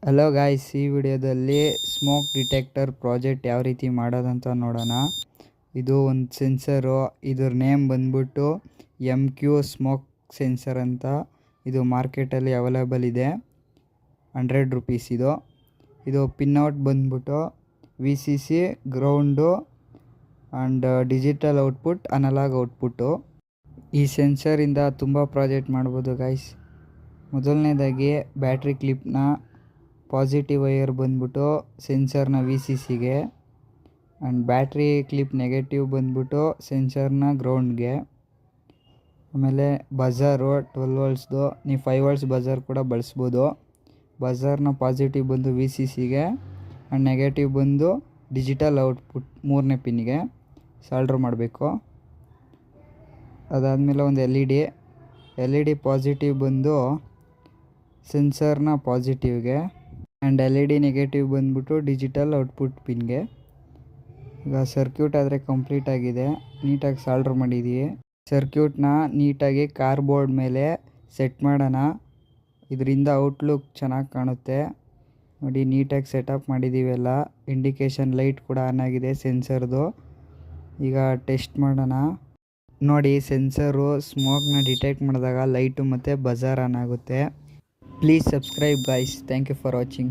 Hello guys, ಈ ವಿಡಿಯೋದಲ್ಲಿ smoke detector project ಯಾವ ರೀತಿ ಮಾಡೋದಂತ ನೋಡೋಣ. ಇದು ಒಂದು ಸೆನ್ಸರು. ಇದ್ರ ನೇಮ್ ಬಂದ್ಬಿಟ್ಟು MQ ಸ್ಮೋಕ್ ಸೆನ್ಸರ್ ಅಂತ. ಇದು ಮಾರ್ಕೆಟಲ್ಲಿ ಅವೈಲೇಬಲ್ ಇದೆ. 100 ರೂಪೀಸ್ ಇದು ಪಿನ್ಔಟ್ ಬಂದ್ಬಿಟ್ಟು VCC ground and digital output, analog output. ಈ ಸೆನ್ಸರಿಂದ ತುಂಬ ಪ್ರಾಜೆಕ್ಟ್ ಮಾಡ್ಬೋದು ಗಾಯ್ಸ್. ಮೊದಲನೇದಾಗಿ ಬ್ಯಾಟ್ರಿ ಕ್ಲಿಪ್ನ ಪಾಸಿಟಿವ್ ವೈರ್ ಬಂದ್ಬಿಟ್ಟು ಸೆನ್ಸರ್ನ VCCಗೆ ಆ್ಯಂಡ್ ಬ್ಯಾಟ್ರಿ ಕ್ಲಿಪ್ ನೆಗೆಟಿವ್ ಬಂದ್ಬಿಟ್ಟು ಸೆನ್ಸರ್ನ ಗ್ರೌಂಡ್ಗೆ. ಆಮೇಲೆ ಬಜಾರು 12 ವೋಲ್ಟ್ಸ್ದು, ನೀವು 5 ವೋಲ್ಟ್ಸ್ ಬಜಾರ್ ಕೂಡ ಬಳಸ್ಬೋದು. ಬಜಾರ್ನ ಪಾಸಿಟಿವ್ ಬಂದು VCCಗೆ ಆ್ಯಂಡ್ ನೆಗೆಟಿವ್ ಬಂದು ಡಿಜಿಟಲ್ ಔಟ್ಪುಟ್ 3ನೇ ಪಿನ್ಗೆ ಸಾಲ್ಡ್ರ್ ಮಾಡಬೇಕು. ಅದಾದಮೇಲೆ ಒಂದು LED ಪಾಸಿಟಿವ್ ಬಂದು ಸೆನ್ಸರ್ನ ಪಾಸಿಟಿವ್ಗೆ ಆ್ಯಂಡ್ LED ನೆಗೆಟಿವ್ ಬಂದ್ಬಿಟ್ಟು ಡಿಜಿಟಲ್ ಔಟ್ಪುಟ್ ಪಿನ್ಗೆ. ಈಗ ಸರ್ಕ್ಯೂಟ್ ಆದರೆ ಕಂಪ್ಲೀಟ್ ಆಗಿದೆ, ನೀಟಾಗಿ ಸಾಲ್ಡ್ರ್ ಮಾಡಿದ್ದೀವಿ. ಸರ್ಕ್ಯೂಟ್ನ ನೀಟಾಗಿ ಕಾರ್ಬೋರ್ಡ್ ಮೇಲೆ ಸೆಟ್ ಮಾಡೋಣ. ಇದರಿಂದ ಔಟ್ಲುಕ್ ಚೆನ್ನಾಗಿ ಕಾಣುತ್ತೆ. ನೋಡಿ, ನೀಟಾಗಿ ಸೆಟಪ್ ಮಾಡಿದ್ದೀವೆಲ್ಲ. ಇಂಡಿಕೇಶನ್ ಲೈಟ್ ಕೂಡ ಆನ್ ಆಗಿದೆ ಸೆನ್ಸರ್ದು. ಈಗ ಟೆಸ್ಟ್ ಮಾಡೋಣ. ನೋಡಿ, ಸೆನ್ಸರು ಸ್ಮೋಕ್ನ ಡಿಟೆಕ್ಟ್ ಮಾಡಿದಾಗ ಲೈಟು ಮತ್ತು ಬಜಾರ್ ಆನ್ ಆಗುತ್ತೆ. Please subscribe guys. Thank you for watching.